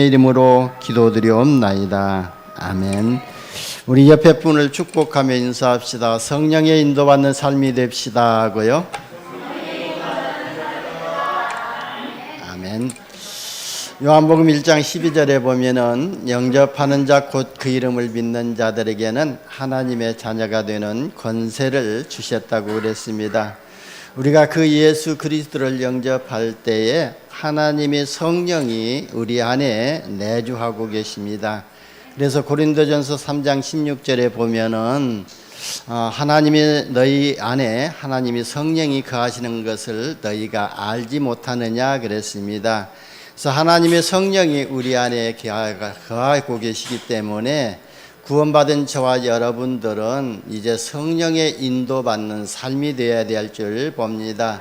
이름으로 기도드리옵나이다. 아멘. 우리 옆에 분을 축복하며 인사합시다. 성령의 인도받는 삶이 됩시다 하고요. 아멘. 요한복음 1장 12절에 보면은 영접하는 자 곧 그 이름을 믿는 자들에게는 하나님의 자녀가 되는 권세를 주셨다고 그랬습니다. 우리가 그 예수 그리스도를 영접할 때에 하나님의 성령이 우리 안에 내주하고 계십니다. 그래서 고린도전서 3장 16절에 보면은 하나님이 너희 안에 하나님의 성령이 거하시는 것을 너희가 알지 못하느냐 그랬습니다. 그래서 하나님의 성령이 우리 안에 거하고 계시기 때문에 구원받은 저와 여러분들은 이제 성령의 인도받는 삶이 되어야 될 줄 봅니다.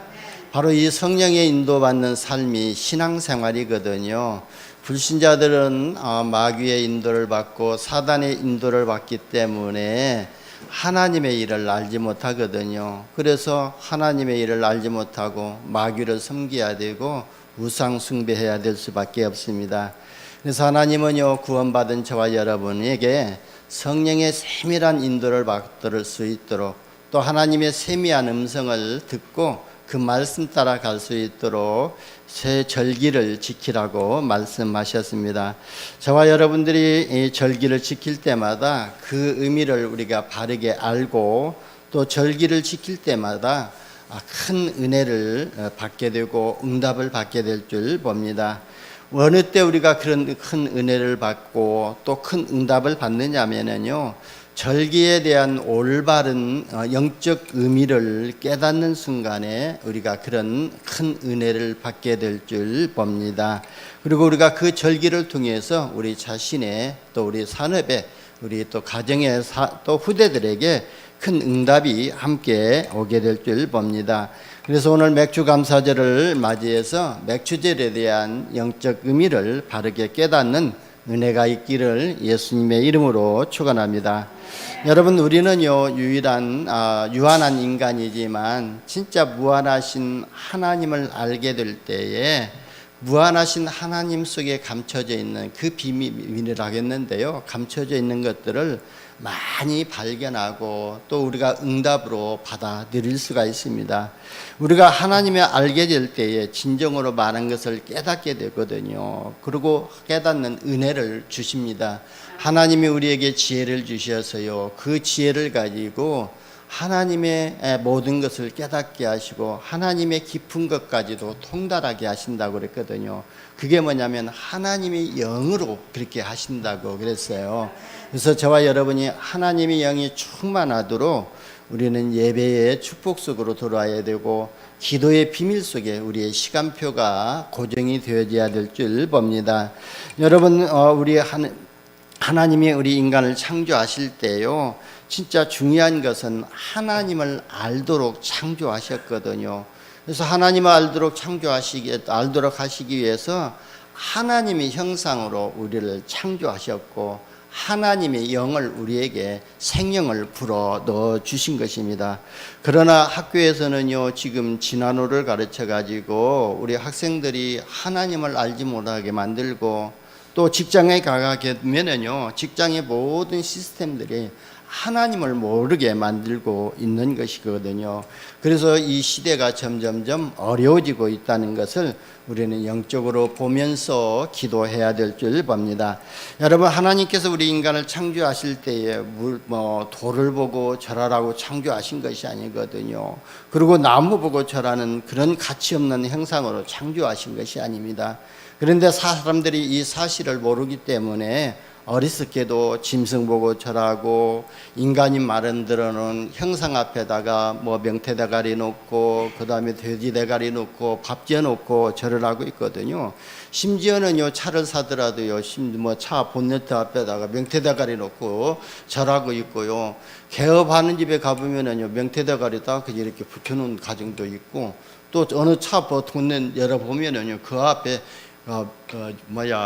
바로 이 성령의 인도받는 삶이 신앙생활이거든요. 불신자들은 마귀의 인도를 받고 사단의 인도를 받기 때문에 하나님의 일을 알지 못하거든요. 그래서 하나님의 일을 알지 못하고 마귀를 섬겨야 되고 우상 숭배해야 될 수밖에 없습니다. 그래서 하나님은요, 구원받은 저와 여러분에게 성령의 세밀한 인도를 받을 수 있도록, 또 하나님의 세미한 음성을 듣고 그 말씀 따라 갈 수 있도록 새 절기를 지키라고 말씀하셨습니다. 저와 여러분들이 이 절기를 지킬 때마다 그 의미를 우리가 바르게 알고, 또 절기를 지킬 때마다 큰 은혜를 받게 되고 응답을 받게 될 줄 봅니다. 어느 때 우리가 그런 큰 은혜를 받고 또 큰 응답을 받느냐면요, 절기에 대한 올바른 영적 의미를 깨닫는 순간에 우리가 그런 큰 은혜를 받게 될 줄 봅니다. 그리고 우리가 그 절기를 통해서 우리 자신의, 또 우리 산업에, 우리 또 가정의 또 후대들에게 큰 응답이 함께 오게 될 줄 봅니다. 그래서 오늘 맥주 감사절을 맞이해서 맥주절에 대한 영적 의미를 바르게 깨닫는 은혜가 있기를 예수님의 이름으로 축원합니다. 여러분, 우리는요, 유한한 인간이지만 진짜 무한하신 하나님을 알게 될 때에 무한하신 하나님 속에 감춰져 있는 그 비밀을 하겠는데요, 감춰져 있는 것들을 많이 발견하고 또 우리가 응답으로 받아들일 수가 있습니다. 우리가 하나님을 알게 될 때에 진정으로 많은 것을 깨닫게 되거든요. 그리고 깨닫는 은혜를 주십니다. 하나님이 우리에게 지혜를 주셔서요, 그 지혜를 가지고 하나님의 모든 것을 깨닫게 하시고 하나님의 깊은 것까지도 통달하게 하신다고 그랬거든요. 그게 뭐냐면 하나님이 영으로 그렇게 하신다고 그랬어요. 그래서 저와 여러분이 하나님의 영이 충만하도록 우리는 예배의 축복 속으로 돌아야 되고 기도의 비밀 속에 우리의 시간표가 고정이 되어져야 될 줄 봅니다. 여러분, 하나님이 우리 인간을 창조하실 때요, 진짜 중요한 것은 하나님을 알도록 창조하셨거든요. 그래서 하나님을 알도록 하시기 위해서 하나님의 형상으로 우리를 창조하셨고 하나님의 영을 우리에게 생명을 불어 넣어 주신 것입니다. 그러나 학교에서는요, 지금 진화론을 가르쳐 가지고 우리 학생들이 하나님을 알지 못하게 만들고, 또 직장에 가게 되면은요, 직장의 모든 시스템들이 하나님을 모르게 만들고 있는 것이거든요. 그래서 이 시대가 점점점 어려워지고 있다는 것을 우리는 영적으로 보면서 기도해야 될 줄 봅니다. 여러분, 하나님께서 우리 인간을 창조하실 때에 돌을 보고 절하라고 창조하신 것이 아니거든요. 그리고 나무 보고 절하는 그런 가치 없는 형상으로 창조하신 것이 아닙니다. 그런데 사람들이 이 사실을 모르기 때문에 어리석게도 짐승 보고 절하고, 인간이 만들어놓은 형상 앞에다가 명태대가리 놓고, 그 다음에 돼지 대가리 놓고 밥 지어 놓고 절을 하고 있거든요. 심지어는요, 차를 사더라도요, 차 본네트 앞에다가 명태대가리 놓고 절하고 있고요. 개업하는 집에 가보면은요, 명태대가리 딱 이렇게 붙여놓은 가정도 있고, 또 어느 차 본넷 열어보면은요, 그 앞에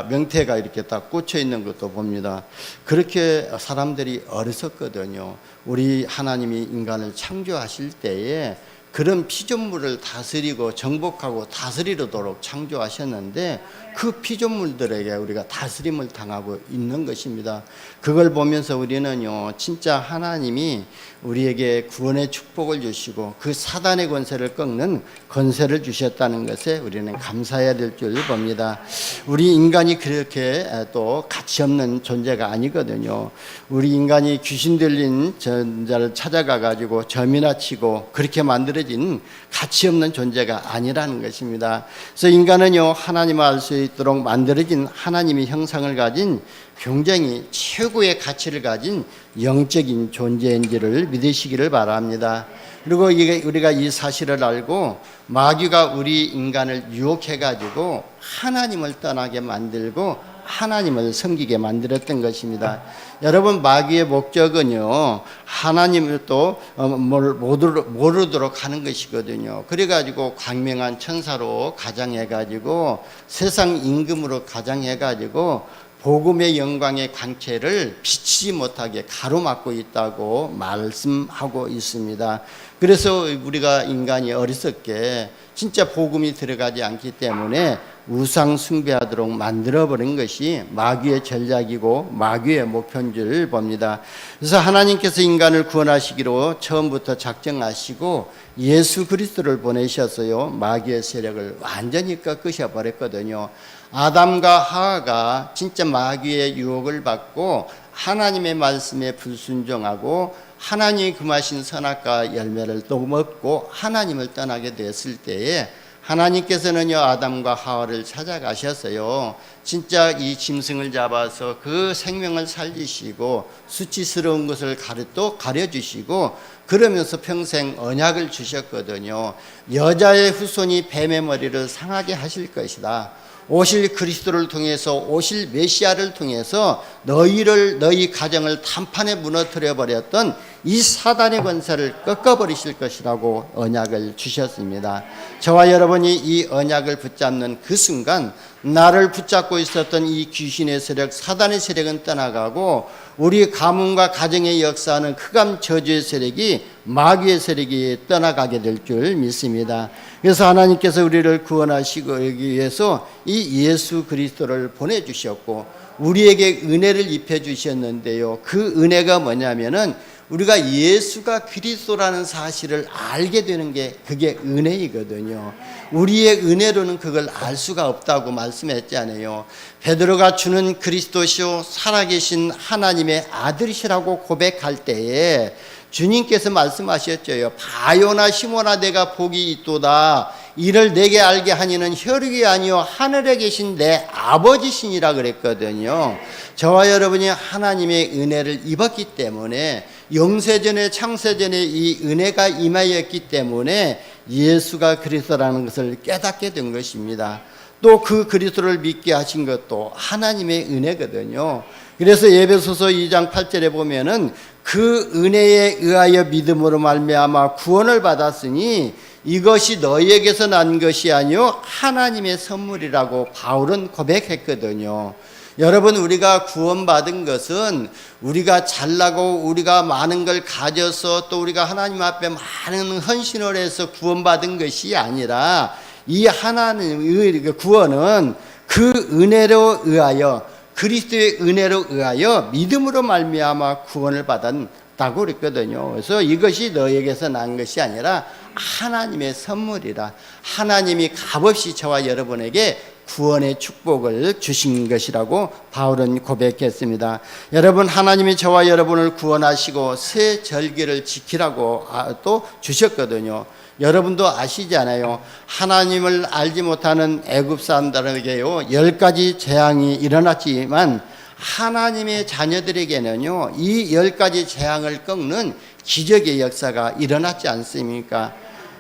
명태가 이렇게 딱 꽂혀 있는 것도 봅니다. 그렇게 사람들이 어리석거든요. 우리 하나님이 인간을 창조하실 때에 그런 피조물을 다스리고 정복하고 다스리도록 창조하셨는데 그 피조물들에게 우리가 다스림을 당하고 있는 것입니다. 그걸 보면서 우리는요, 진짜 하나님이 우리에게 구원의 축복을 주시고 그 사단의 권세를 꺾는 권세를 주셨다는 것에 우리는 감사해야 될 줄 봅니다. 우리 인간이 그렇게 또 가치 없는 존재가 아니거든요. 우리 인간이 귀신 들린 전자를 찾아가 가지고 점이나 치고 그렇게 만들어진 가치 없는 존재가 아니라는 것입니다. 그래서 인간은요, 하나님을 알 수 있도록 만들어진 하나님의 형상을 가진 굉장히 최고의 가치를 가진 영적인 존재인지를 믿으시기를 바랍니다. 그리고 우리가 이 사실을 알고 마귀가 우리 인간을 유혹해 가지고 하나님을 떠나게 만들고 하나님을 섬기게 만들었던 것입니다. 여러분, 마귀의 목적은요, 하나님을 또 모르도록 하는 것이거든요. 그래가지고 광명한 천사로 가장해가지고 세상 임금으로 가장해가지고 복음의 영광의 광채를 비치지 못하게 가로막고 있다고 말씀하고 있습니다. 그래서 우리가 인간이 어리석게 진짜 복음이 들어가지 않기 때문에 우상 숭배하도록 만들어버린 것이 마귀의 전략이고 마귀의 목표인 줄 봅니다. 그래서 하나님께서 인간을 구원하시기로 처음부터 작정하시고 예수 그리스도를 보내셨어요. 마귀의 세력을 완전히 꺾으셔버렸거든요. 아담과 하와가 진짜 마귀의 유혹을 받고 하나님의 말씀에 불순종하고 하나님이 금하신 선악과 열매를 또 먹고 하나님을 떠나게 됐을 때에 하나님께서는요, 아담과 하와를 찾아가셨어요. 진짜 이 짐승을 잡아서 그 생명을 살리시고 수치스러운 것을 또 가려주시고 그러면서 평생 언약을 주셨거든요. 여자의 후손이 뱀의 머리를 상하게 하실 것이다. 오실 그리스도를 통해서 오실 메시아를 통해서 너희 가정을 단판에 무너뜨려 버렸던 이 사단의 권세를 꺾어버리실 것이라고 언약을 주셨습니다. 저와 여러분이 이 언약을 붙잡는 그 순간 나를 붙잡고 있었던 이 귀신의 세력, 사단의 세력은 떠나가고 우리 가문과 가정의 역사하는 흑암 저주의 세력이 마귀의 세력이 떠나가게 될 줄 믿습니다. 그래서 하나님께서 우리를 구원하시기 위해서 이 예수 그리스도를 보내주셨고 우리에게 은혜를 입혀 주셨는데요. 그 은혜가 뭐냐면은 우리가 예수가 그리스도라는 사실을 알게 되는 게 그게 은혜이거든요. 우리의 은혜로는 그걸 알 수가 없다고 말씀했잖아요. 베드로가 주는 그리스도시요 살아계신 하나님의 아들이시라고 고백할 때에 주님께서 말씀하셨죠. 바요나 시모나 내가 복이 있도다. 이를 내게 알게 하니는 혈육이 아니요 하늘에 계신 내 아버지시니라 그랬거든요. 저와 여러분이 하나님의 은혜를 입었기 때문에 영세전에 창세전에 이 은혜가 임하였기 때문에 예수가 그리스도라는 것을 깨닫게 된 것입니다. 또 그 그리스도를 믿게 하신 것도 하나님의 은혜거든요. 그래서 에베소서 2장 8절에 보면은 그 은혜에 의하여 믿음으로 말미암아 구원을 받았으니 이것이 너희에게서 난 것이 아니요 하나님의 선물이라고 바울은 고백했거든요. 여러분, 우리가 구원받은 것은 우리가 잘나고 우리가 많은 걸 가져서 또 우리가 하나님 앞에 많은 헌신을 해서 구원받은 것이 아니라 이 하나님의 구원은 그 은혜로 의하여 그리스도의 은혜로 의하여 믿음으로 말미암아 구원을 받았다고 그랬거든요. 그래서 이것이 너에게서 난 것이 아니라 하나님의 선물이라 하나님이 값없이 저와 여러분에게 구원의 축복을 주신 것이라고 바울은 고백했습니다. 여러분, 하나님이 저와 여러분을 구원하시고 새 절기를 지키라고 또 주셨거든요. 여러분도 아시잖아요. 하나님을 알지 못하는 애굽 사람들에게요 10가지 재앙이 일어났지만 하나님의 자녀들에게는요 이 10가지 재앙을 꺾는 기적의 역사가 일어났지 않습니까?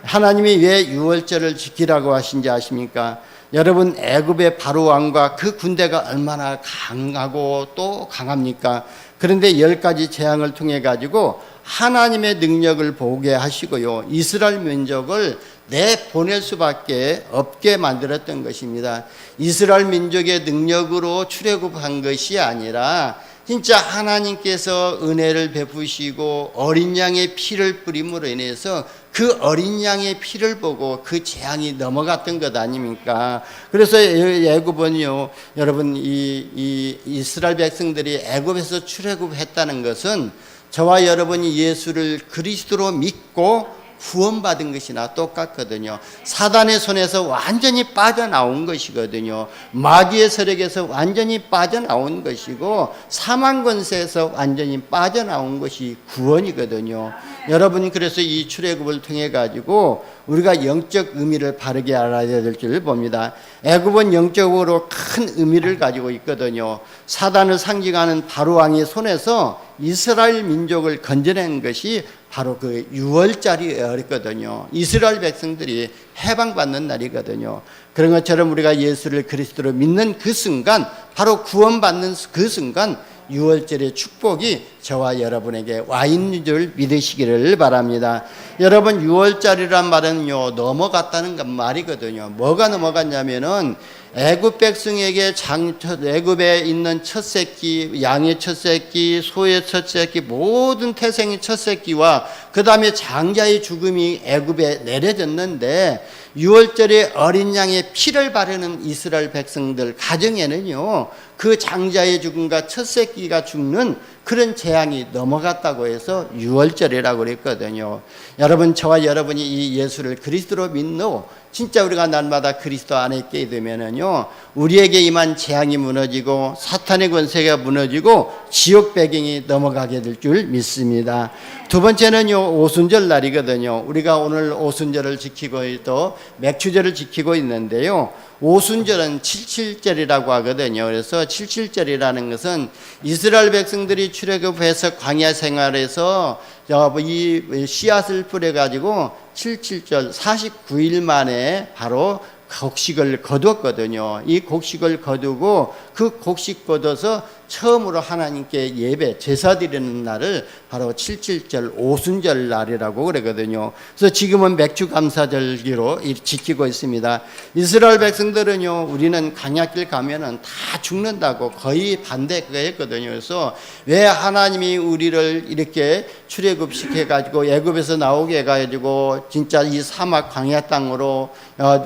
하나님이 왜 유월절을 지키라고 하신지 아십니까? 여러분, 애굽의 바로 왕과 그 군대가 얼마나 강하고 또 강합니까? 그런데 10가지 재앙을 통해 가지고 하나님의 능력을 보게 하시고요 이스라엘 민족을 내보낼 수밖에 없게 만들었던 것입니다. 이스라엘 민족의 능력으로 출애굽한 것이 아니라 진짜 하나님께서 은혜를 베푸시고 어린 양의 피를 뿌림으로 인해서 그 어린 양의 피를 보고 그 재앙이 넘어갔던 것 아닙니까? 그래서 애굽은요, 여러분 이 이스라엘 백성들이 애굽에서 출애굽했다는 것은 저와 여러분이 예수를 그리스도로 믿고 구원받은 것이나 똑같거든요. 사단의 손에서 완전히 빠져나온 것이거든요. 마귀의 세력에서 완전히 빠져나온 것이고 사망 권세에서 완전히 빠져나온 것이 구원이거든요. 여러분이 그래서 이 출애굽을 통해 가지고 우리가 영적 의미를 바르게 알아야 될 줄 봅니다. 애굽은 영적으로 큰 의미를 가지고 있거든요. 사단을 상징하는 바로 왕의 손에서 이스라엘 민족을 건져낸 것이 바로 그 6월절이었거든요. 이스라엘 백성들이 해방받는 날이거든요. 그런 것처럼 우리가 예수를 그리스도로 믿는 그 순간, 바로 구원받는 그 순간 6월절의 축복이 저와 여러분에게 와 있는 줄 믿으시기를 바랍니다. 여러분, 6월절이란 말은요, 넘어갔다는 말이거든요. 뭐가 넘어갔냐면은 애굽 백성에게 애굽에 있는 첫 새끼, 양의 첫 새끼, 소의 첫 새끼, 모든 태생의 첫 새끼와 그 다음에 장자의 죽음이 애굽에 내려졌는데 6월절에 어린 양의 피를 바르는 이스라엘 백성들 가정에는요, 그 장자의 죽음과 첫 새끼가 죽는 그런 재앙이 넘어갔다고 해서 6월절이라고 그랬거든요. 여러분, 저와 여러분이 이 예수를 그리스도로 믿노 진짜 우리가 날마다 그리스도 안에 있게 되면은요, 우리에게 임한 재앙이 무너지고 사탄의 권세가 무너지고 지옥 배경이 넘어가게 될 줄 믿습니다. 두 번째는요, 오순절 날이거든요. 우리가 오늘 오순절을 지키고 또 맥추절을 지키고 있는데요, 오순절은 77절이라고 하거든요. 그래서 77절이라는 것은 이스라엘 백성들이 출애굽해서 광야 생활에서 이 씨앗을 뿌려가지고 77절 49일 만에 바로 곡식을 거두었거든요. 이 곡식을 거두고 그 곡식 거둬서 처음으로 하나님께 예배, 제사 드리는 날을 바로 77절 오순절 날이라고 그러거든요. 그래서 지금은 맥주감사절기로 지키고 있습니다. 이스라엘 백성들은요, 우리는 광야길 가면은 다 죽는다고 거의 반대했거든요. 그래서 왜 하나님이 우리를 이렇게 출애굽시켜가지고 애굽에서 나오게 해가지고 진짜 이 사막 광야 땅으로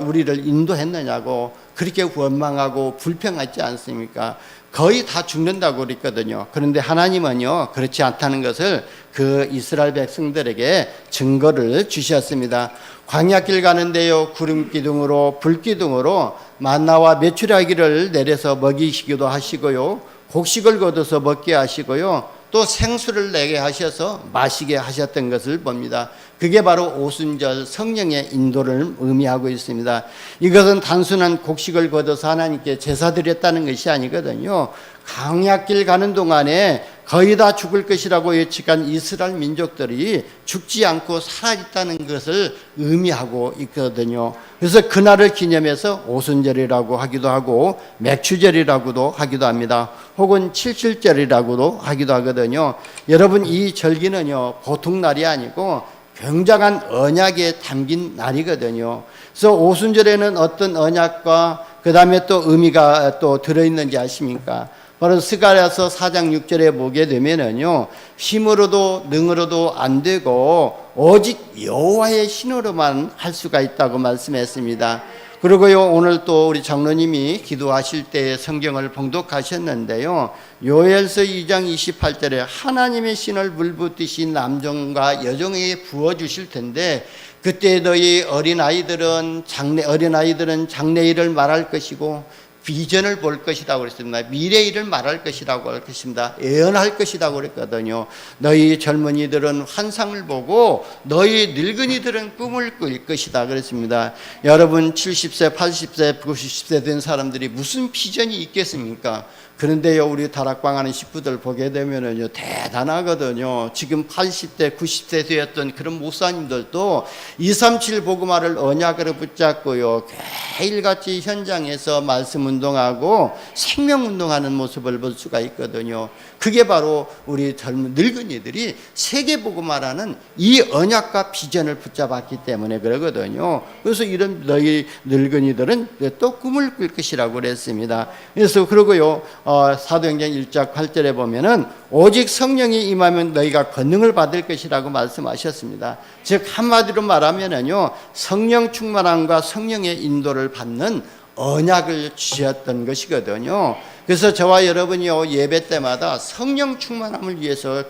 우리를 인도했느냐고 그렇게 원망하고 불평하지 않습니까? 거의 다 죽는다고 그랬거든요. 그런데 하나님은요, 그렇지 않다는 것을 그 이스라엘 백성들에게 증거를 주셨습니다. 광야길 가는데요, 구름기둥으로 불기둥으로 만나와 메추라기를 내려서 먹이시기도 하시고요, 곡식을 거둬서 먹게 하시고요, 또 생수를 내게 하셔서 마시게 하셨던 것을 봅니다. 그게 바로 오순절 성령의 인도를 의미하고 있습니다. 이것은 단순한 곡식을 거둬서 하나님께 제사 드렸다는 것이 아니거든요. 광야길 가는 동안에 거의 다 죽을 것이라고 예측한 이스라엘 민족들이 죽지 않고 살아있다는 것을 의미하고 있거든요. 그래서 그날을 기념해서 오순절이라고 하기도 하고 맥추절이라고도 하기도 합니다. 혹은 77절이라고도 하기도 하거든요. 여러분, 이 절기는요, 보통 날이 아니고 굉장한 언약에 담긴 날이거든요. 그래서 오순절에는 어떤 언약과 그 다음에 또 의미가 또 들어있는지 아십니까? 바로 스가랴서 4장 6절에 보게 되면은요, 힘으로도 능으로도 안 되고 오직 여호와의 신으로만 할 수가 있다고 말씀했습니다. 그리고요, 오늘 또 우리 장로님이 기도하실 때 성경을 봉독하셨는데요, 요엘서 2장 28절에 하나님의 신을 물붓듯이 남종과 여종에게 부어주실 텐데 그때 너희 어린아이들은 장래일을 말할 것이고 비전을 볼 것이라고 그랬습니다. 미래일을 말할 것이라고 할 것입니다. 예언할 것이라고 그랬거든요. 너희 젊은이들은 환상을 보고 너희 늙은이들은 꿈을 꿀 것이다 그랬습니다. 여러분 70세, 80세, 90세 된 사람들이 무슨 비전이 있겠습니까? 그런데요, 우리 다락방 하는 식구들 보게 되면은요, 대단하거든요. 지금 80대, 90세 되었던 그런 목사님들도 237 복음화를 언약으로 붙잡고요, 매일같이 현장에서 말씀은 운동하고 생명 운동하는 모습을 볼 수가 있거든요. 그게 바로 우리 젊은 늙은이들이 세계복음화라는 이 언약과 비전을 붙잡았기 때문에 그러거든요. 그래서 이런 너희 늙은이들은 또 꿈을 꿀 것이라고 그랬습니다. 그래서 그러고요, 사도행전 1장 8절에 보면은 오직 성령이 임하면 너희가 권능을 받을 것이라고 말씀하셨습니다. 즉 한마디로 말하면은요, 성령 충만함과 성령의 인도를 받는 언약을 주셨던 것이거든요. 그래서 저와 여러분이요, 예배 때마다 성령 충만함을 위해서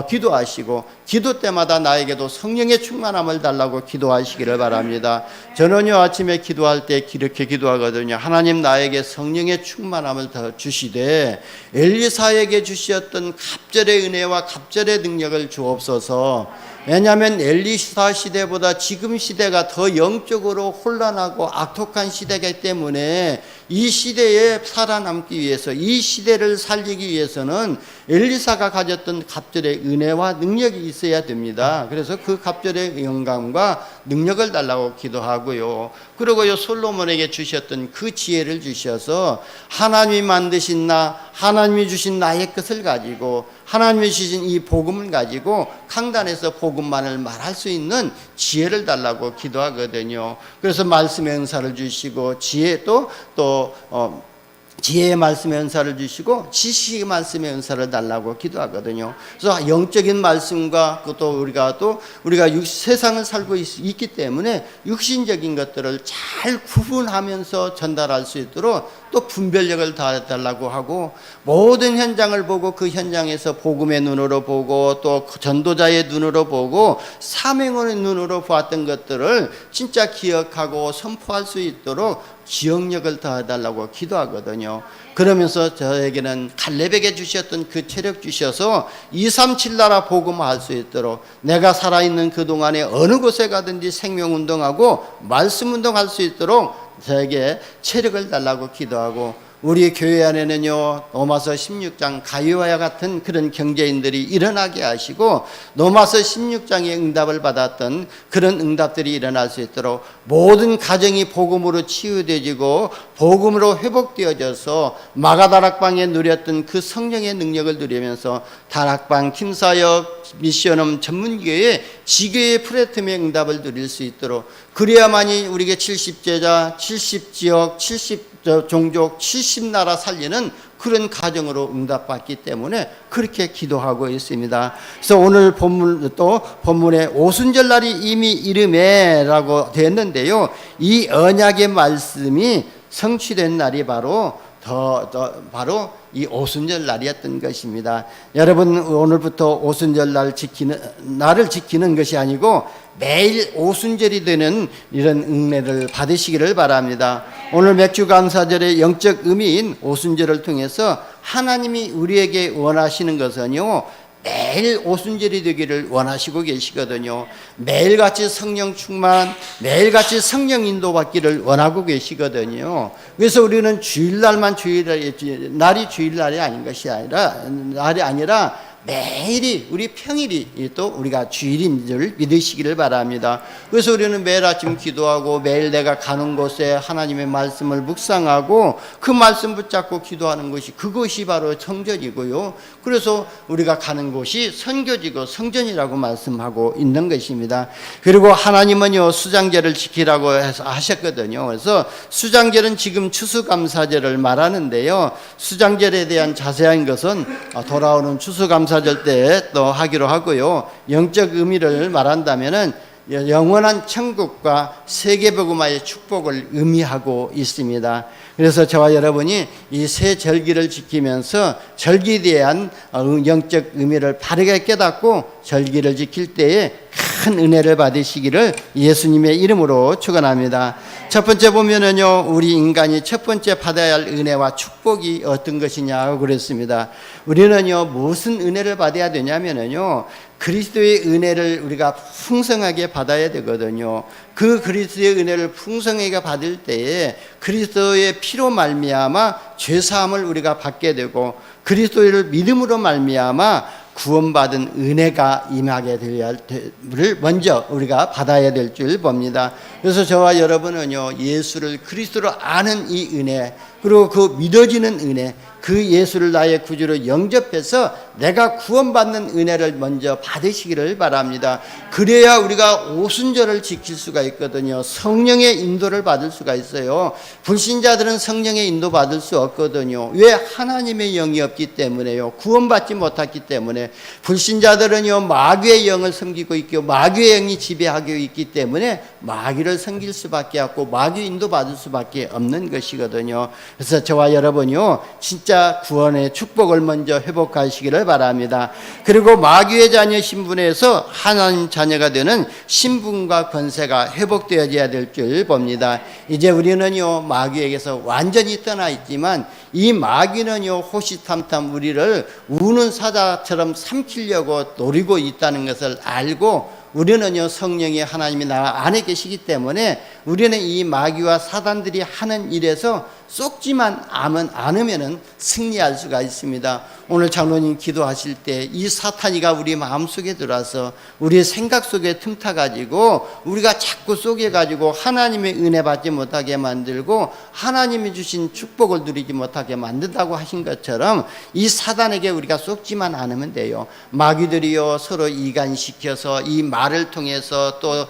기도하시고, 기도 때마다 나에게도 성령의 충만함을 달라고 기도하시기를 바랍니다. 저는요, 아침에 기도할 때 이렇게 기도하거든요. 하나님, 나에게 성령의 충만함을 더 주시되 엘리사에게 주셨던 갑절의 은혜와 갑절의 능력을 주옵소서. 왜냐하면 엘리사 시대보다 지금 시대가 더 영적으로 혼란하고 악독한 시대이기 때문에 이 시대에 살아남기 위해서, 이 시대를 살리기 위해서는 엘리사가 가졌던 갑절의 은혜와 능력이 있어야 됩니다. 그래서 그 갑절의 영감과 능력을 달라고 기도하고요. 그리고요, 솔로몬에게 주셨던 그 지혜를 주셔서 하나님이 만드신 하나님이 주신 나의 것을 가지고, 하나님이 주신 이 복음을 가지고 강단에서 복음만을 말할 수 있는 지혜를 달라고 기도하거든요. 그래서 말씀의 은사를 주시고, 지혜의 말씀의 은사를 주시고 지식의 말씀의 은사를 달라고 기도하거든요. 그래서 영적인 말씀과 또 우리가 세상을 살고 있기 때문에 육신적인 것들을 잘 구분하면서 전달할 수 있도록 또 분별력을 달라고 하고, 모든 현장을 보고 그 현장에서 복음의 눈으로 보고 또 전도자의 눈으로 보고 사명의 눈으로 보았던 것들을 진짜 기억하고 선포할 수 있도록 기억력을 더해달라고 기도하거든요. 그러면서 저에게는 갈렙에게 주셨던 그 체력 주셔서 237 나라 복음할 수 있도록, 내가 살아있는 그동안에 어느 곳에 가든지 생명운동하고 말씀운동할 수 있도록 저에게 체력을 달라고 기도하고, 우리 교회 안에는요, 로마서 16장 가이와와 같은 그런 경제인들이 일어나게 하시고, 로마서 16장의 응답을 받았던 그런 응답들이 일어날 수 있도록 모든 가정이 복음으로 치유되어지고 복음으로 회복되어져서 마가다락방에 누렸던 그 성령의 능력을 누리면서 다락방, 김사역, 미션홈 전문교회, 지교의 플랫폼의 응답을 누릴 수 있도록, 그래야만이 우리에게 70제자, 70지역, 70종족, 70나라 살리는 그런 가정으로 응답받기 때문에 그렇게 기도하고 있습니다. 그래서 오늘 본문에 오순절 날이 이미 이름에라고 되었는데요, 이 언약의 말씀이 성취된 날이 바로 이 오순절 날이었던 것입니다. 여러분, 오늘부터 오순절 날을 지키는 것이 아니고 매일 오순절이 되는 이런 은혜를 받으시기를 바랍니다. 오늘 맥주 감사절의 영적 의미인 오순절을 통해서 하나님이 우리에게 원하시는 것은요, 매일 오순절이 되기를 원하시고 계시거든요. 매일같이 성령 충만, 매일같이 성령 인도받기를 원하고 계시거든요. 그래서 우리는 날이 주일날이 아닌 것이 아니라 매일이 우리 평일이 또 우리가 주일인 줄 믿으시기를 바랍니다. 그래서 우리는 매일 아침 기도하고 매일 내가 가는 곳에 하나님의 말씀을 묵상하고 그 말씀 붙잡고 기도하는 것이, 그것이 바로 성전이고요. 그래서 우리가 가는 곳이 선교지고 성전이라고 말씀하고 있는 것입니다. 그리고 하나님은요, 수장제를 지키라고 해서 하셨거든요. 그래서 수장제는 지금 추수감사제를 말하는데요, 수장제에 대한 자세한 것은 돌아오는 추수감사절 때 또 하기로 하고요. 영적 의미를 말한다면은 영원한 천국과 세계복음화의 축복을 의미하고 있습니다. 그래서 저와 여러분이 이 세 절기를 지키면서 절기에 대한 영적 의미를 바르게 깨닫고 절기를 지킬 때에 큰 은혜를 받으시기를 예수님의 이름으로 축원합니다. 첫 번째 보면은요, 우리 인간이 첫 번째 받아야 할 은혜와 축복이 어떤 것이냐고 그랬습니다. 우리는요, 무슨 은혜를 받아야 되냐면은요, 그리스도의 은혜를 우리가 풍성하게 받아야 되거든요. 그 그리스도의 은혜를 풍성하게 받을 때에 그리스도의 피로 말미암아 죄사함을 우리가 받게 되고, 그리스도를 믿음으로 말미암아 구원받은 은혜가 임하게 될을 먼저 우리가 받아야 될 줄 봅니다. 그래서 저와 여러분은요, 예수를 그리스도로 아는 이 은혜, 그리고 그 믿어지는 은혜, 그 예수를 나의 구주로 영접해서 내가 구원받는 은혜를 먼저 받으시기를 바랍니다. 그래야 우리가 오순절을 지킬 수가 있거든요. 성령의 인도를 받을 수가 있어요. 불신자들은 성령의 인도 받을 수 없거든요. 왜? 하나님의 영이 없기 때문에요. 구원받지 못했기 때문에. 불신자들은요, 마귀의 영을 섬기고 있고 마귀의 영이 지배하고 있기 때문에 마귀를 섬길 수밖에 없고 마귀 인도 받을 수밖에 없는 것이거든요. 그래서 저와 여러분이요, 진짜 구원의 축복을 먼저 회복하시기를 바랍니다. 그리고 마귀의 자녀 신분에서 하나님 자녀가 되는 신분과 권세가 회복되어져야 될 줄 봅니다. 이제 우리는요, 마귀에게서 완전히 떠나 있지만 이 마귀는요, 호시탐탐 우리를 우는 사자처럼 삼키려고 노리고 있다는 것을 알고, 우리는요, 성령의 하나님이 나 안에 계시기 때문에 우리는 이 마귀와 사단들이 하는 일에서 쏙지만 않으면 승리할 수가 있습니다. 오늘 장로님 기도하실 때 이 사탄이가 우리 마음속에 들어와서 우리의 생각 속에 틈타가지고 우리가 자꾸 속여가지고 하나님의 은혜 받지 못하게 만들고 하나님이 주신 축복을 누리지 못하게 만든다고 하신 것처럼 이 사단에게 우리가 쏙지만 않으면 돼요. 마귀들이요, 서로 이간시켜서 이 말을 통해서 또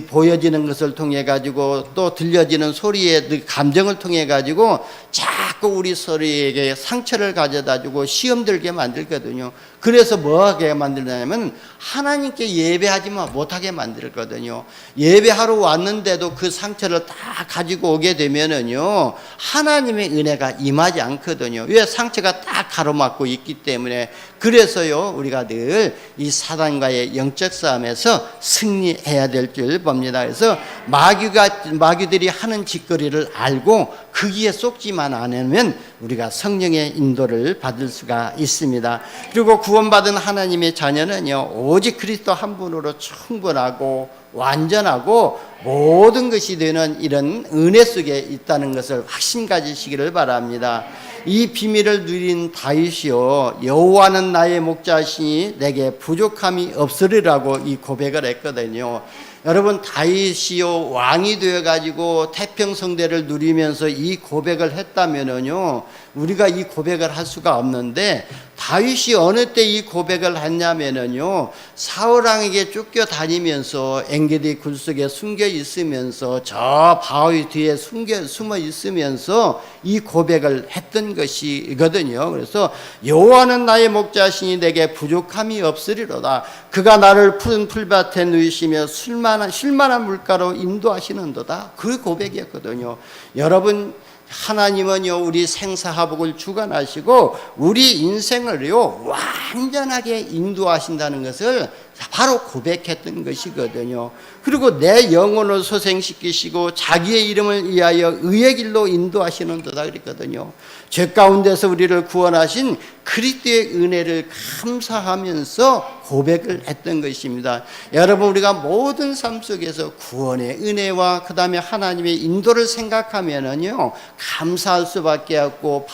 보여지는 것을 통해 가지고 또 들려지는 소리의 감정을 통해 가지고 자꾸 우리 서로에게 상처를 가져다 주고 시험 들게 만들거든요. 그래서 뭐하게 만들냐면 하나님께 예배하지 못하게 만들거든요. 예배하러 왔는데도 그 상처를 다 가지고 오게 되면은요, 하나님의 은혜가 임하지 않거든요. 왜? 상처가 딱 가로막고 있기 때문에. 그래서요, 우리가 늘 이 사단과의 영적 싸움에서 승리해야 될 줄 봅니다. 그래서 마귀들이 하는 짓거리를 알고 거기에 쏙지만 않으면 우리가 성령의 인도를 받을 수가 있습니다. 그리고 구원받은 하나님의 자녀는요, 오직 그리스도 한 분으로 충분하고 완전하고 모든 것이 되는 이런 은혜 속에 있다는 것을 확신 가지시기를 바랍니다. 이 비밀을 누린 다윗이요, 여호와는 나의 목자시니 내게 부족함이 없으리라고 이 고백을 했거든요. 여러분, 다윗이요, 왕이 되어가지고 태평성대를 누리면서 이 고백을 했다면은요, 우리가 이 고백을 할 수가 없는데, 다윗이 어느 때 이 고백을 했냐면은요, 사울왕에게 쫓겨다니면서 엔게디 굴속에 숨겨 있으면서 저 바위 뒤에 숨어 있으면서 이 고백을 했던 것이거든요. 그래서 여호와는 나의 목자시니 내게 부족함이 없으리로다. 그가 나를 푸른 풀밭에 누이시며 쉴만한 물가로 인도하시는도다. 그 고백이었거든요. 여러분, 하나님은요, 우리 생사화복을 주관하시고 우리 인생을요, 완전하게 인도하신다는 것을 바로 고백했던 것이거든요. 그리고 내 영혼을 소생시키시고 자기의 이름을 위하여 의의 길로 인도하시는도다 그랬거든요. 죄 가운데서 우리를 구원하신 그리스도의 은혜를 감사하면서 고백을 했던 것입니다. 여러분, 우리가 모든 삶 속에서 구원의 은혜와 그 다음에 하나님의 인도를 생각하면은요, 감사할 수밖에 없고,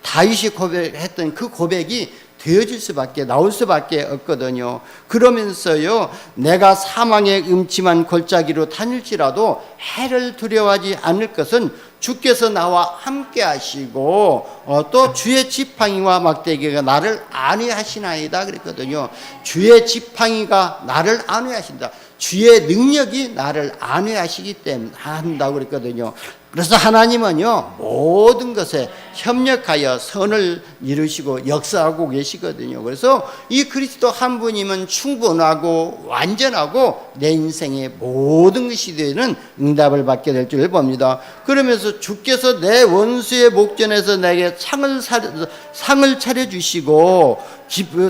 다윗이 고백했던 그 고백이 되어질 수밖에, 나올 수밖에 없거든요. 그러면서요, 내가 사망의 음침한 골짜기로 다닐지라도 해를 두려워하지 않을 것은 주께서 나와 함께 하시고 또 주의 지팡이와 막대기가 나를 안위하시나이다 그랬거든요. 주의 지팡이가 나를 안위하신다. 주의 능력이 나를 안위하시기 때문에 한다고 그랬거든요. 그래서 하나님은요, 모든 것에 협력하여 선을 이루시고 역사하고 계시거든요. 그래서 이 그리스도 한 분이면 충분하고 완전하고 내 인생의 모든 것이 되는 응답을 받게 될 줄 봅니다. 그러면서 주께서 내 원수의 목전에서 내게 상을 차려주시고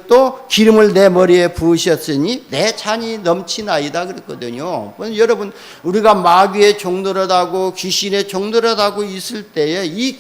또 기름을 내 머리에 부으셨으니 내 잔이 넘치나이다 그랬거든요. 여러분, 우리가 마귀의 종노릇하고 귀신의 종노릇하고 있을 때에 이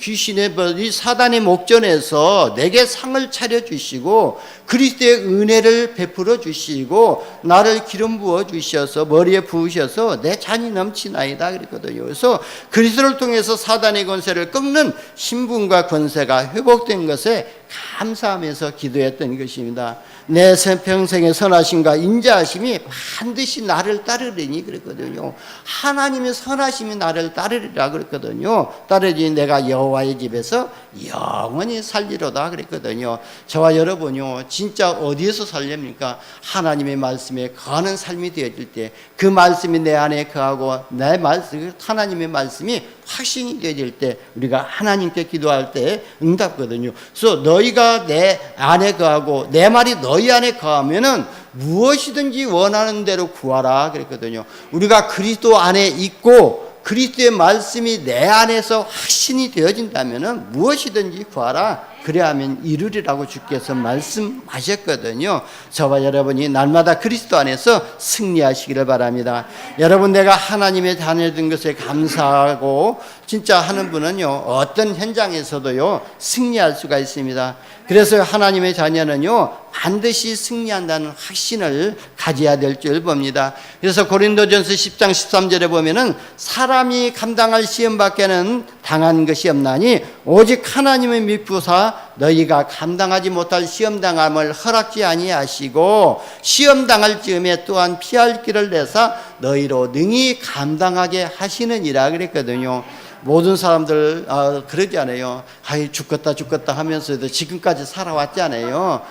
사단의 목전에서 내게 상을 차려주시고 그리스도의 은혜를 베풀어 주시고 나를 기름 부어 주셔서 머리에 부으셔서 내 잔이 넘치나이다 그랬거든요. 그래서 그리스도를 통해서 사단의 권세를 꺾는 신분과 권세가 회복된 것에 감사하면서 기도했던 것입니다. 내 평생의 선하심과 인자하심이 반드시 나를 따르리니 그랬거든요. 하나님의 선하심이 나를 따르리라 그랬거든요. 따르니 내가 여호와의 집에서 영원히 살리로다 그랬거든요. 저와 여러분요, 진짜 어디에서 살렵니까? 하나님의 말씀에 거하는 삶이 되어질 때, 그 말씀이 내 안에 거하고 내 말씀, 하나님의 말씀이 확신이 되어질 때, 우리가 하나님께 기도할 때 응답거든요. 그래서 너희가 내 안에 거하고 내 말이 너희 안에 거하면은 무엇이든지 원하는 대로 구하라 그랬거든요. 우리가 그리스도 안에 있고 그리스도의 말씀이 내 안에서 확신이 되어진다면은 무엇이든지 구하라, 그래야하면 이루리라고 주께서 말씀하셨거든요. 저와 여러분이 날마다 그리스도 안에서 승리하시기를 바랍니다. 여러분, 내가 하나님의 자녀된 것에 감사하고 진짜 하는 분은요, 어떤 현장에서도요 승리할 수가 있습니다. 그래서 하나님의 자녀는요 반드시 승리한다는 확신을 가져야 될 줄 봅니다. 그래서 고린도전서 10장 13절에 보면은 사람이 감당할 시험밖에는 당한 것이 없나니 오직 하나님의 미쁘사 너희가 감당하지 못할 시험당함을 허락지 아니하시고 시험당할 즈음에 또한 피할 길을 내사 너희로 능히 감당하게 하시느니라 그랬거든요. 모든 사람들 그러지 않아요. 아이 죽겠다 하면서도 지금까지 살아왔잖아요.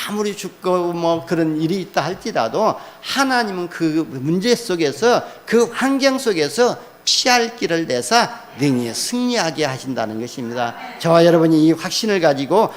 아무리 죽고 뭐 그런 일이 있다 할지라도 하나님은 그 문제 속에서, 그 환경 속에서 피할 길을 내사 능히 승리하게 하신다는 것입니다. 저와 여러분이 이 확신을 가지고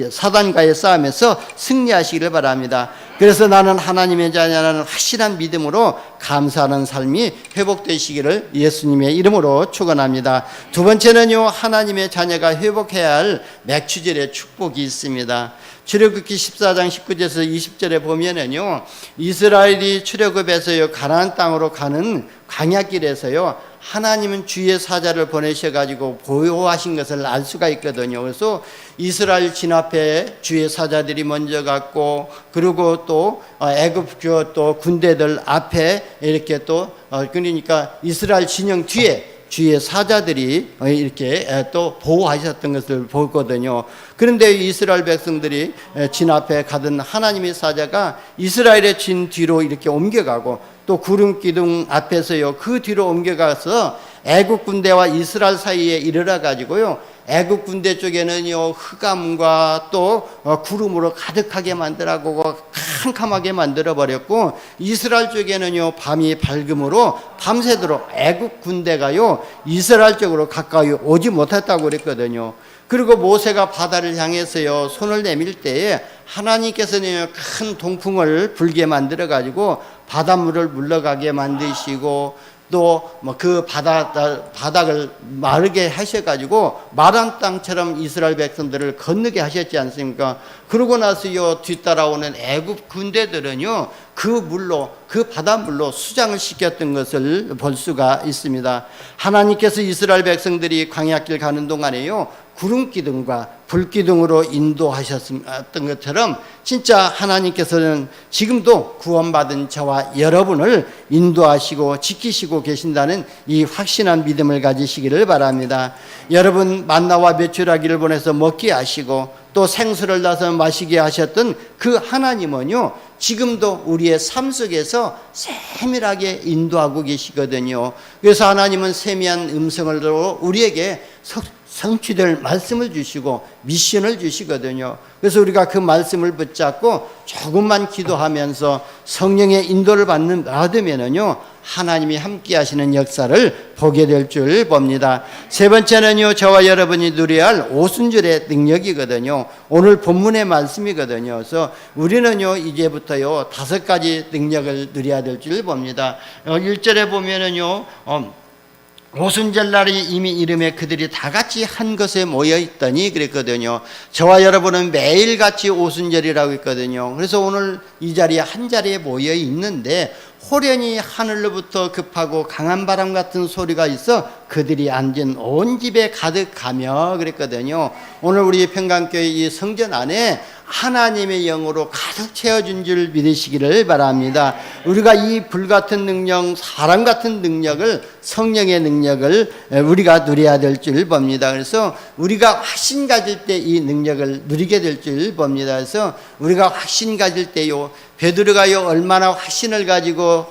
사단과의 싸움에서 승리하시기를 바랍니다. 그래서 나는 하나님의 자녀라는 확실한 믿음으로 감사하는 삶이 회복되시기를 예수님의 이름으로 축원합니다. 두 번째는요, 하나님의 자녀가 회복해야 할 맥추절의 축복이 있습니다. 출애굽기 14장 19절에서 20절에 보면은요, 이스라엘이 출애굽에서요 가나안 땅으로 가는 광야길에서요 하나님은 주의 사자를 보내셔가지고 보호하신 것을 알 수가 있거든요. 그래서 이스라엘 진 앞에 주의 사자들이 먼저 갔고, 그리고 또 애굽 또 군대들 앞에 이렇게 또 그러니까 이스라엘 진영 뒤에 주의 사자들이 이렇게 또 보호하셨던 것을 보거든요. 그런데 이스라엘 백성들이 진 앞에 가던 하나님의 사자가 이스라엘의 진 뒤로 이렇게 옮겨가고, 또 구름 기둥 앞에서요 그 뒤로 om겨가서 애국 군대와 이스라엘 사이에 이르러 가지고요 애국 군대 쪽에는요 흑암과 또 구름으로 가득하게 만들어가고 캄캄하게 만들어 버렸고, 이스라엘 쪽에는요 밤이 밝음으로 밤새도록 애국 군대가요 이스라엘 쪽으로 가까이 오지 못했다고 그랬거든요. 그리고 모세가 바다를 향해서요 손을 내밀 때에 하나님께서는 큰 동풍을 불게 만들어 가지고 바닷물을 물러가게 만드시고, 또 그 바닥을 마르게 하셔가지고 마른 땅처럼 이스라엘 백성들을 건너게 하셨지 않습니까? 그러고 나서요 뒤따라오는 애굽 군대들은요 그 물로, 그 바닷물로 수장을 시켰던 것을 볼 수가 있습니다. 하나님께서 이스라엘 백성들이 광야길 가는 동안에요 구름기둥과 불기둥으로 인도하셨던 것처럼 진짜 하나님께서는 지금도 구원받은 저와 여러분을 인도하시고 지키시고 계신다는 이 확신한 믿음을 가지시기를 바랍니다. 여러분, 만나와 메추라기를 보내서 먹게 하시고 또 생수를 나서 마시게 하셨던 그 하나님은요 지금도 우리의 삶 속에서 세밀하게 인도하고 계시거든요. 그래서 하나님은 세미한 음성을 들어 우리에게 성취될 말씀을 주시고 미션을 주시거든요. 그래서 우리가 그 말씀을 붙잡고 조금만 기도하면서 성령의 인도를 받으면은요 하나님이 함께 하시는 역사를 보게 될 줄 봅니다. 세 번째는요 저와 여러분이 누려야 할 오순절의 능력이거든요. 오늘 본문의 말씀이거든요. 그래서 우리는요 이제부터요 5가지 능력을 누려야 될 줄 봅니다. 1절에 보면은요 오순절날이 이미 이름에 그들이 다 같이 한 곳에 모여 있더니 그랬거든요. 저와 여러분은 매일같이 오순절이라고 했거든요. 그래서 오늘 이 자리에 한 자리에 모여 있는데 호련히 하늘로부터 급하고 강한 바람 같은 소리가 있어 그들이 앉은 온 집에 가득하며 그랬거든요. 오늘 우리 평강교회 이 성전 안에 하나님의 영으로 가득 채워준 줄 믿으시기를 바랍니다. 우리가 이 불같은 능력, 사람 같은 능력을, 성령의 능력을 우리가 누려야 될 줄 봅니다. 그래서 우리가 확신 가질 때 이 능력을 누리게 될 줄 봅니다. 그래서 우리가 확신 가질 때요, 베드로가요 얼마나 확신을 가지고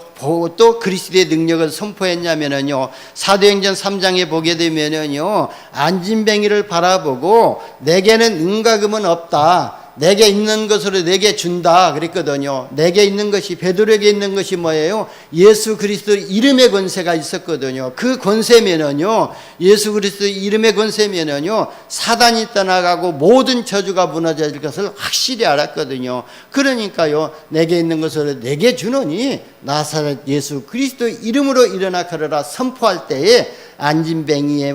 또 그리스도의 능력을 선포했냐면요, 사도행전 3장에 보게 되면요, 안진뱅이를 바라보고 내게는 은과 금은 없다, 내게 있는 것으로 내게 준다 그랬거든요. 내게 있는 것이, 베드로에게 있는 것이 뭐예요? 예수 그리스도 이름의 권세가 있었거든요. 그 권세면은요, 예수 그리스도 이름의 권세면은요, 사단이 떠나가고 모든 저주가 무너질 것을 확실히 알았거든요. 그러니까요, 내게 있는 것으로 내게 주노니 나사렛 예수 그리스도 이름으로 일어나 걸어라 선포할 때에 안진뱅이에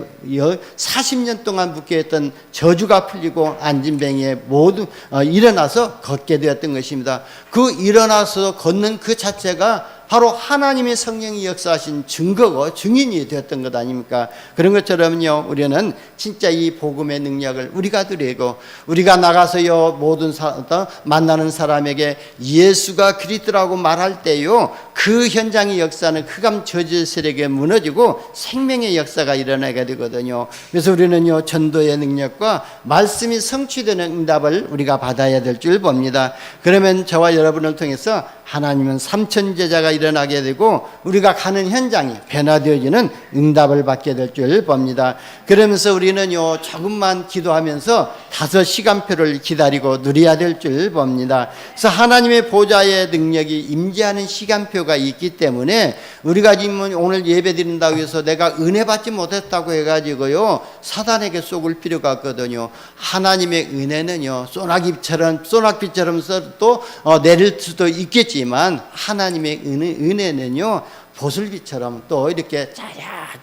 40년 동안 묶여있던 저주가 풀리고 안진뱅이에 모두 일어나서 걷게 되었던 것입니다. 그 일어나서 걷는 그 자체가 바로 하나님의 성령이 역사하신 증거고 증인이 되었던 것 아닙니까? 그런 것처럼요, 우리는 진짜 이 복음의 능력을 우리가 누리고, 우리가 나가서요 모든 만나는 사람에게 예수가 그리스도라고 말할 때요, 그 현장의 역사는 흑암 저주의 세력에 무너지고 생명의 역사가 일어나게 되거든요. 그래서 우리는요, 전도의 능력과 말씀이 성취되는 응답을 우리가 받아야 될 줄 봅니다. 그러면 저와 여러분을 통해서 하나님은 3천 제자가 일어나게 되고 우리가 가는 현장이 변화되어지는 응답을 받게 될 줄 봅니다. 그러면서 우리는요, 조금만 기도하면서 5시간표를 기다리고 누려야 될 줄 봅니다. 그래서 하나님의 보좌의 능력이 임재하는 시간표가 있기 때문에 우리가 지금 오늘 예배 드린다고 해서 내가 은혜 받지 못했다고 해가지고요, 사단에게 쏘을 필요가 없거든요. 하나님의 은혜는요, 소낙비처럼 또 내릴 수도 있겠지만 하나님의 은혜는요, 보슬비처럼 또 이렇게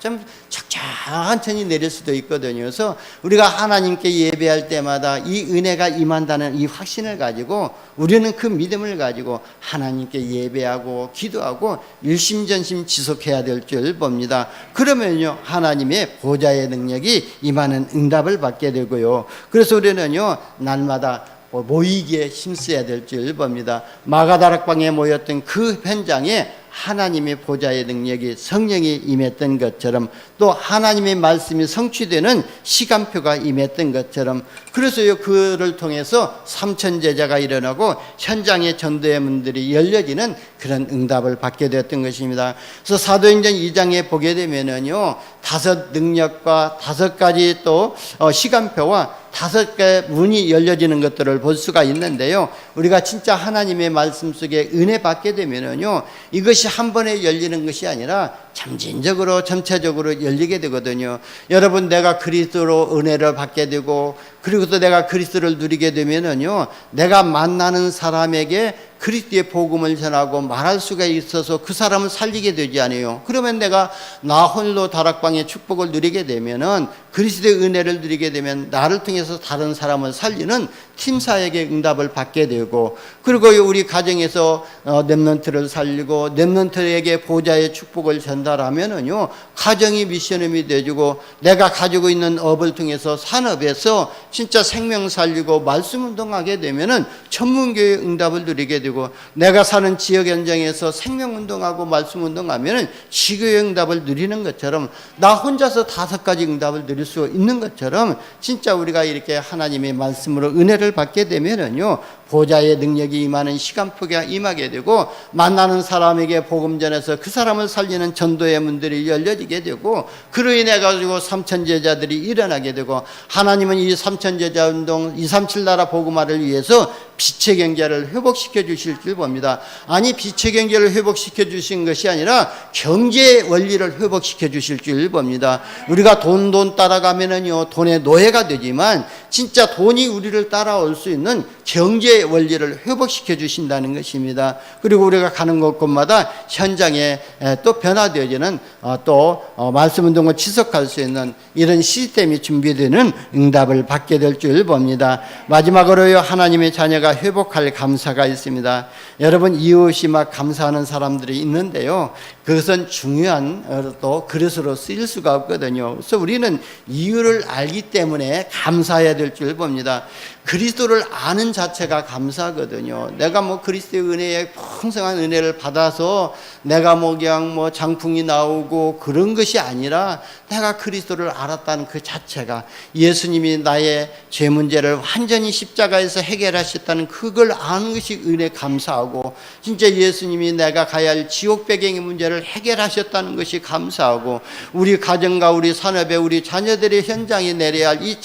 좀 천천히 내릴 수도 있거든요. 그래서 우리가 하나님께 예배할 때마다 이 은혜가 임한다는 이 확신을 가지고 우리는 그 믿음을 가지고 하나님께 예배하고 기도하고 일심전심 지속해야 될 줄 봅니다. 그러면요, 하나님의 보좌의 능력이 임하는 응답을 받게 되고요. 그래서 우리는요, 날마다 모이기에 힘써야 될 줄 봅니다. 마가다락방에 모였던 그 현장에 하나님의 보좌의 능력이, 성령이 임했던 것처럼, 또 하나님의 말씀이 성취되는 시간표가 임했던 것처럼, 그래서요, 그를 통해서 3천 제자가 일어나고 현장의 전도의 문들이 열려지는 그런 응답을 받게 되었던 것입니다. 그래서 사도행전 2장에 보게 되면은요, 5 능력과 5가지 또 시간표와 5개 문이 열려지는 것들을 볼 수가 있는데요, 우리가 진짜 하나님의 말씀 속에 은혜 받게 되면은요, 이것이 한 번에 열리는 것이 아니라 점진적으로 전체적으로 열리게 되거든요. 여러분, 내가 그리스도로 은혜를 받게 되고, 그리고 또 내가 그리스도를 누리게 되면은요, 내가 만나는 사람에게 그리스도의 복음을 전하고 말할 수가 있어서 그 사람을 살리게 되지 않아요. 그러면 내가 나 홀로 다락방의 축복을 누리게 되면은, 그리스도의 은혜를 누리게 되면 나를 통해서 다른 사람을 살리는 팀사에게 응답을 받게 되고, 그리고 우리 가정에서 렘넌트를 살리고 렘넌트에게 보좌의 축복을 전달하면은요, 가정이 미션홈이 되어지고, 내가 가지고 있는 업을 통해서 산업에서 진짜 생명 살리고 말씀 운동하게 되면은 전문교회 응답을 누리게 되고, 내가 사는 지역 현장에서 생명 운동하고 말씀 운동하면은 지교회 응답을 누리는 것처럼, 나 혼자서 5가지 응답을 누릴 수 있는 것처럼, 진짜 우리가 이렇게 하나님의 말씀으로 은혜를 받게 되면은요, 보좌의 능력이 임하는 시간표가 임하게 되고, 만나는 사람에게 복음 전해서 그 사람을 살리는 전도의 문들이 열려지게 되고, 그로 인해 가지고 3천 제자들이 일어나게 되고, 하나님은 이 3천 제자 운동 237 나라 복음화를 위해서 빛의 경제를 회복시켜 주실 줄 봅니다. 아니, 빛의 경제를 회복시켜 주신 것이 아니라 경제의 원리를 회복시켜 주실 줄 봅니다. 우리가 돈 따라가면은요, 돈의 노예가 되지만 진짜 돈이 우리를 따라올 수 있는 경제의 그리스도의 원리를 회복시켜 주신다는 것입니다. 그리고 우리가 가는 곳곳마다 현장에 또 변화되어지는 또 말씀 운동을 지속할 수 있는 이런 시스템이 준비되는 응답을 받게 될 줄 봅니다. 마지막으로요, 하나님의 자녀가 회복할 감사가 있습니다. 여러분, 이웃이 막 감사하는 사람들이 있는데요, 그것은 중요한 또 그릇으로 쓰일 수가 없거든요. 그래서 우리는 이유를 알기 때문에 감사해야 될 줄 봅니다. 그리스도를 아는 자체가 감사거든요. 내가 뭐 그리스도의 은혜에 풍성한 은혜를 받아서 내가 뭐 그냥 뭐 장풍이 나오고 그런 것이 아니라 내가 그리스도를 알았다는 그 자체가, 예수님이 나의 죄 문제를 완전히 십자가에서 해결하셨다는 그걸 아는 것이 은혜 감사하고, 진짜 예수님이 내가 가야 할 지옥 배경의 문제를 해결하셨다는 것이 감사하고, 우리 가정과 우리 산업에 우리 자녀들의 현장에 내려야 할 이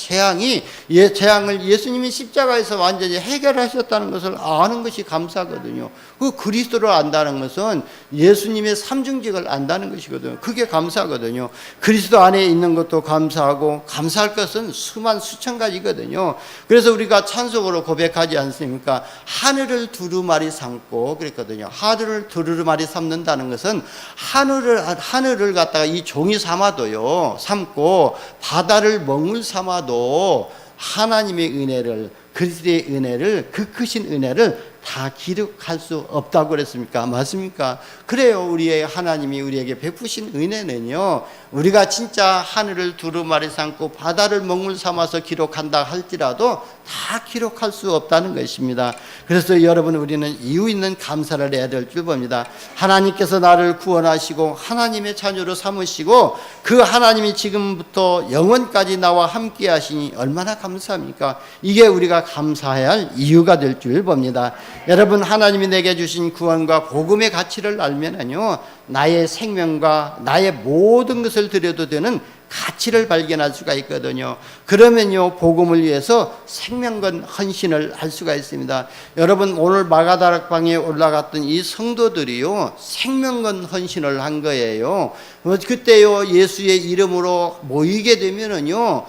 재앙을 예수님이 십자가에서 완전히 해결하셨다는 것을 아는 것이 감사거든요. 그 그리스도를 안다는 것은 예수님의 삼중직을 안다는 것이거든요. 그게 감사거든요. 그리스도 안에 있는 것도 감사하고, 감사할 것은 수천 가지거든요. 그래서 우리가 찬송으로 고백하지 않습니까? 하늘을 두루마리 삼고 그랬거든요. 하늘을 두루마리 삼는다는 것은 하늘을 갖다가 이 종이 삼고 바다를 먹물 삼아도 하나님의 은혜를, 그리스도의 은혜를, 그 크신 은혜를 다 기록할 수 없다고 그랬습니까? 맞습니까? 그래요. 우리의 하나님이 우리에게 베푸신 은혜는요, 우리가 진짜 하늘을 두루마리 삼고 바다를 먹물 삼아서 기록한다 할지라도 다 기록할 수 없다는 것입니다. 그래서 여러분, 우리는 이유 있는 감사를 해야 될 줄 봅니다. 하나님께서 나를 구원하시고 하나님의 자녀로 삼으시고 그 하나님이 지금부터 영원까지 나와 함께 하시니 얼마나 감사합니까? 이게 우리가 감사해야 할 이유가 될 줄 봅니다. 여러분, 하나님이 내게 주신 구원과 복음의 가치를 알면은요, 나의 생명과 나의 모든 것을 드려도 되는 가치를 발견할 수가 있거든요. 그러면요, 복음을 위해서 생명건 헌신을 할 수가 있습니다. 여러분, 오늘 마가다락방에 올라갔던 이 성도들이요, 생명건 헌신을 한 거예요. 그때요, 예수의 이름으로 모이게 되면은요,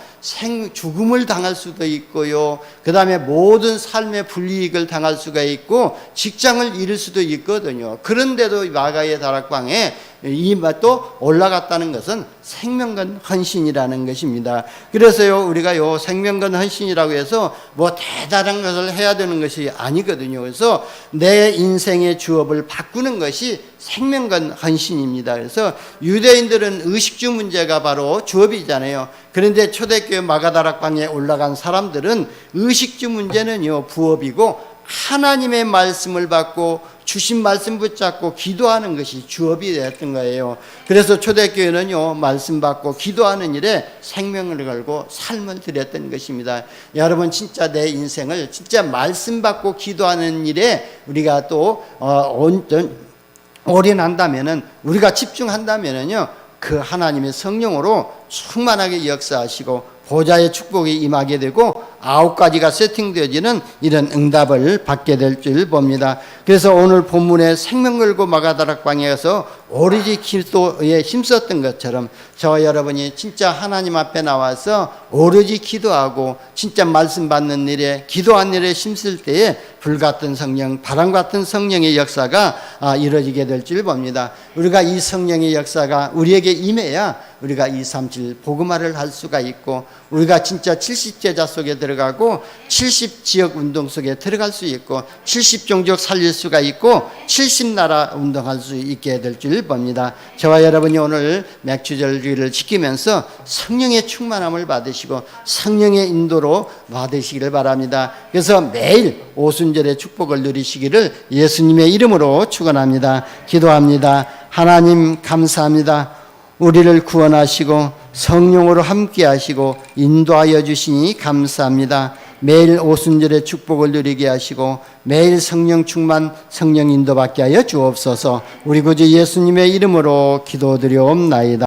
죽음을 당할 수도 있고요, 그 다음에 모든 삶의 불이익을 당할 수가 있고 직장을 잃을 수도 있거든요. 그런데도 마가의 다락방에 이 맛도 올라갔다는 것은 생명건 헌신이라는 것입니다. 그래서요, 우리가요, 생명건 헌신이라고 해서 뭐 대단한 것을 해야 되는 것이 아니거든요. 그래서 내 인생의 주업을 바꾸는 것이 생명건 헌신입니다. 그래서 유대인들은 의식주 문제가 바로 주업이잖아요. 그런데 초대교회 마가다락방에 올라간 사람들은 의식주 문제는요, 부업이고, 하나님의 말씀을 받고 주신 말씀 붙잡고 기도하는 것이 주업이 되었던 거예요. 그래서 초대교회는요, 말씀 받고 기도하는 일에 생명을 걸고 삶을 드렸던 것입니다. 여러분, 진짜 내 인생을 진짜 말씀 받고 기도하는 일에 우리가 또 올인한다면은, 우리가 집중한다면은요, 그 하나님의 성령으로 충만하게 역사하시고 보좌의 축복이 임하게 되고 9가지가 세팅되어지는 이런 응답을 받게 될 줄 봅니다. 그래서 오늘 본문에 생명 걸고 마가다락방에 가서 오로지 기도에 힘썼던 것처럼 저와 여러분이 진짜 하나님 앞에 나와서 오로지 기도하고 진짜 말씀 받는 일에, 기도하는 일에 힘쓸 때에 불같은 성령, 바람 같은 성령의 역사가 이루어지게 될 줄 봅니다. 우리가 이 성령의 역사가 우리에게 임해야 우리가 237 복음화를 할 수가 있고, 우리가 진짜 70제자 속에 들어가고 70지역 운동 속에 들어갈 수 있고 70종족 살릴 수가 있고 70나라 운동할 수 있게 될 줄 봅니다. 저와 여러분이 오늘 맥주절기를 지키면서 성령의 충만함을 받으시고 성령의 인도로 받으시기를 바랍니다. 그래서 매일 오순절의 축복을 누리시기를 예수님의 이름으로 축원합니다. 기도합니다. 하나님 감사합니다. 우리를 구원하시고 성령으로 함께 하시고 인도하여 주시니 감사합니다. 매일 오순절의 축복을 누리게 하시고 매일 성령 충만, 성령 인도받게 하여 주옵소서. 우리 구주 예수님의 이름으로 기도드리옵나이다.